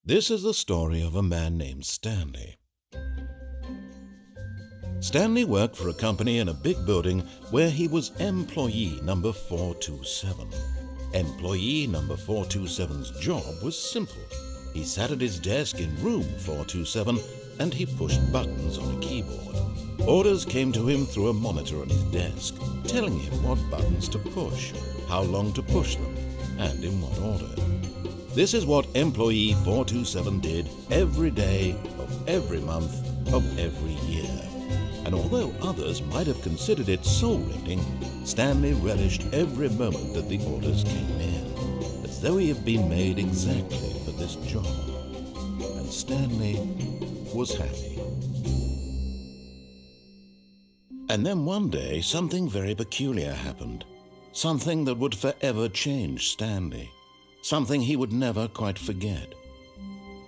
This is the story of a man named Stanley. Stanley worked for a company in a big building where he was employee number 427. Employee number 427's job was simple. He sat at his desk in room 427 and he pushed buttons on a keyboard. Orders came to him through a monitor on his desk, telling him what buttons to push, how long to push them, and in what order. This is what employee 427 did every day of every month of every year. And although others might have considered it soul-rending, Stanley relished every moment that the orders came in, as though he had been made exactly for this job. And Stanley was happy. And then one day, something very peculiar happened. Something that would forever change Stanley. Something he would never quite forget.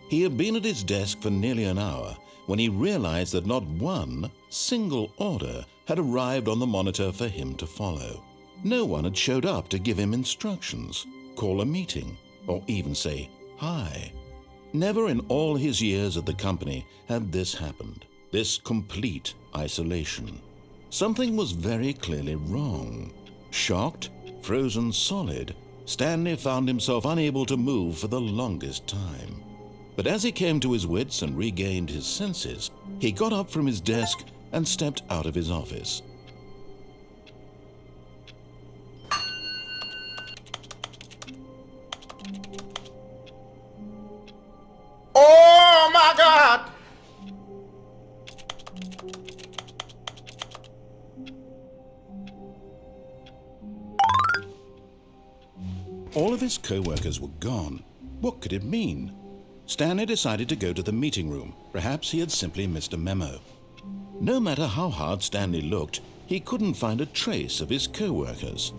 He had been at his desk for nearly an hour when he realized that not one single order had arrived on the monitor for him to follow. No one had showed up to give him instructions, call a meeting, or even say hi. Never in all his years at the company had this happened, this complete isolation. Something was very clearly wrong. Shocked, frozen solid, Stanley found himself unable to move for the longest time. But as he came to his wits and regained his senses, he got up from his desk and stepped out of his office. Oh my God! All of his co-workers were gone. What could it mean? Stanley decided to go to the meeting room. Perhaps he had simply missed a memo. No matter how hard Stanley looked, he couldn't find a trace of his co-workers.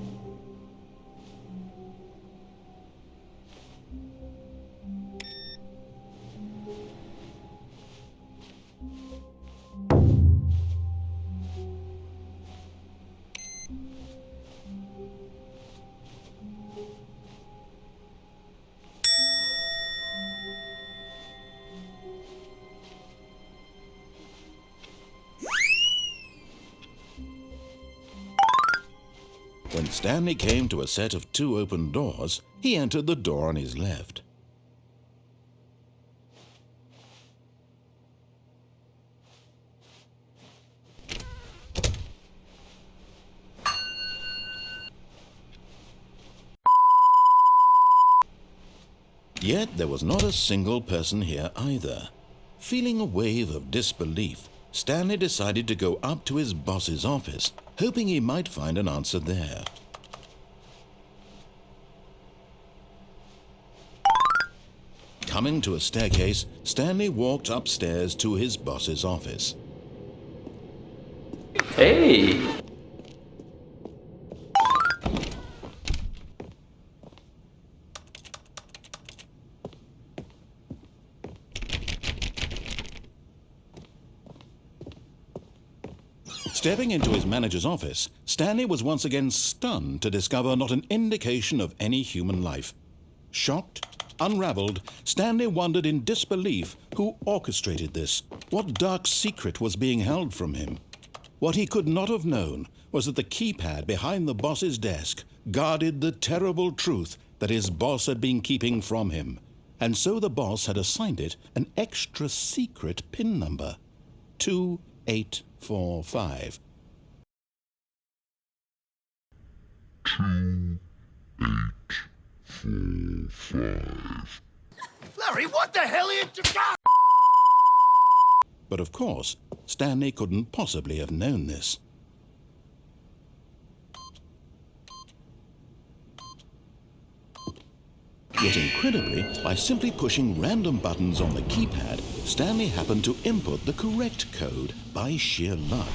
When Stanley came to a set of 2 open doors, he entered the door on his left. Yet there was not a single person here either. Feeling a wave of disbelief, Stanley decided to go up to his boss's office, hoping he might find an answer there. Coming to a staircase, Stanley walked upstairs to his boss's office. Hey! Stepping into his manager's office, Stanley was once again stunned to discover not an indication of any human life. Shocked, unraveled, Stanley wondered in disbelief who orchestrated this. What dark secret was being held from him? What he could not have known was that the keypad behind the boss's desk guarded the terrible truth that his boss had been keeping from him. And so the boss had assigned it an extra secret PIN number, 2845. 2845. Larry, what the hell are you doing? But of course, Stanley couldn't possibly have known this. Yet incredibly, by simply pushing random buttons on the keypad, Stanley happened to input the correct code by sheer luck.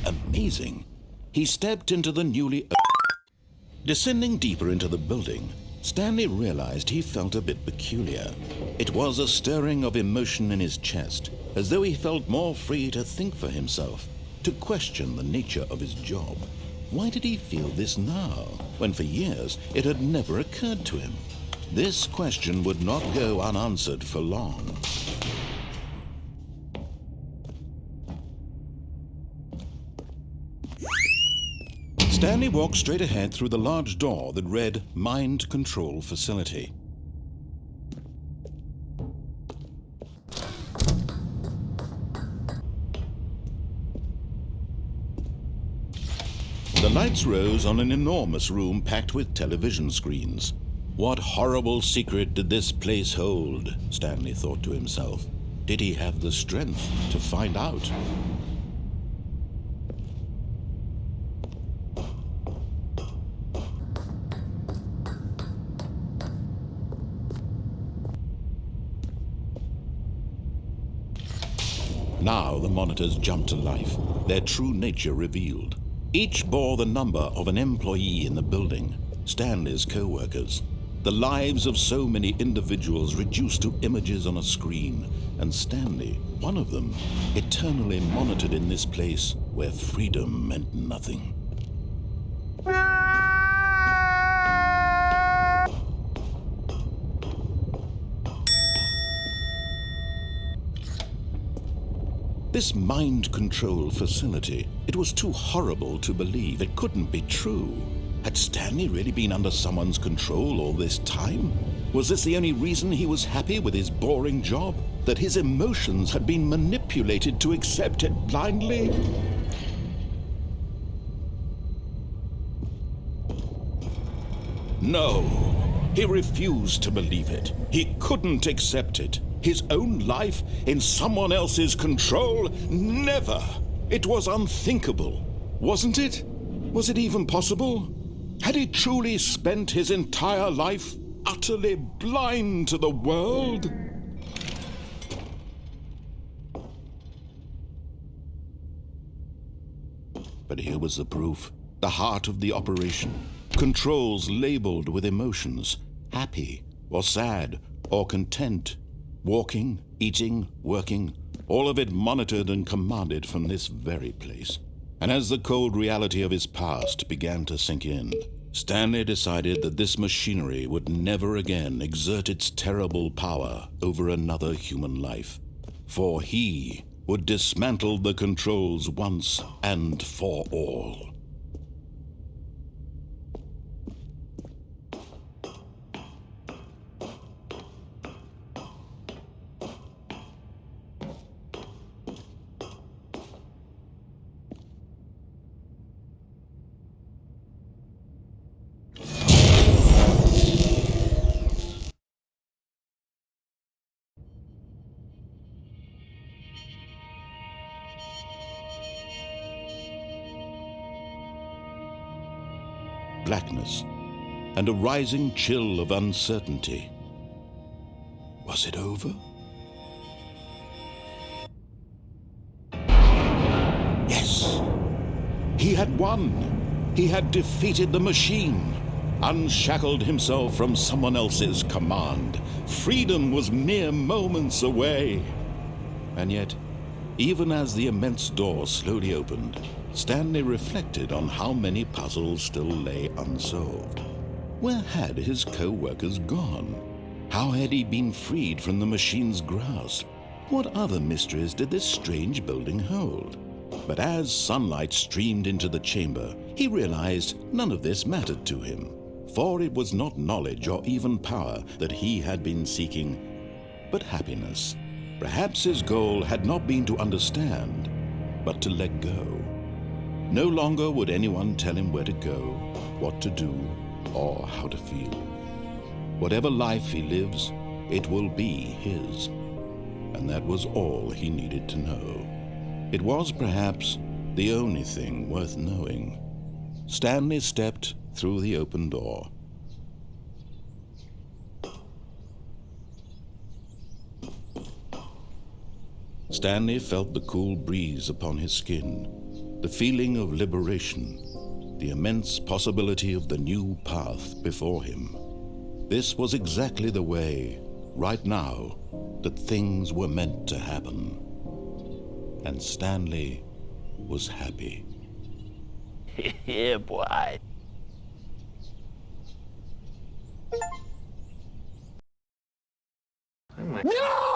Amazing. He stepped into the newly... Descending deeper into the building, Stanley realized he felt a bit peculiar. It was a stirring of emotion in his chest, as though he felt more free to think for himself, to question the nature of his job. Why did he feel this now, when for years it had never occurred to him? this question would not go unanswered for long. Stanley walked straight ahead through the large door that read Mind Control Facility. The lights rose on an enormous room packed with television screens. What horrible secret did this place hold? Stanley thought to himself. Did he have the strength to find out? Now the monitors jumped to life, their true nature revealed. Each bore the number of an employee in the building, Stanley's co-workers. The lives of so many individuals reduced to images on a screen, and Stanley, one of them, eternally monitored in this place where freedom meant nothing. This mind control facility, it was too horrible to believe. It couldn't be true. Had Stanley really been under someone's control all this time? Was this the only reason he was happy with his boring job? That his emotions had been manipulated to accept it blindly? No, he refused to believe it. He couldn't accept it. His own life in someone else's control? Never! It was unthinkable, wasn't it? Was it even possible? Had he truly spent his entire life utterly blind to the world? But here was the proof, the heart of the operation. Controls labeled with emotions, happy or sad or content. Walking, eating, working, all of it monitored and commanded from this very place. And as the cold reality of his past began to sink in, Stanley decided that this machinery would never again exert its terrible power over another human life. For he would dismantle the controls once and for all. Blackness, and a rising chill of uncertainty. Was it over? Yes! He had won! He had defeated the machine, unshackled himself from someone else's command. Freedom was mere moments away. And yet, even as the immense door slowly opened, Stanley reflected on how many puzzles still lay unsolved. Where had his co-workers gone? How had he been freed from the machine's grasp? What other mysteries did this strange building hold? But as sunlight streamed into the chamber, he realized none of this mattered to him, for it was not knowledge or even power that he had been seeking, but happiness. Perhaps his goal had not been to understand, but to let go. No longer would anyone tell him where to go, what to do, or how to feel. Whatever life he lives, it will be his. And that was all he needed to know. It was perhaps the only thing worth knowing. Stanley stepped through the open door. Stanley felt the cool breeze upon his skin, the feeling of liberation, the immense possibility of the new path before him. This was exactly the way, right now, that things were meant to happen. And Stanley was happy. Yeah, boy. No!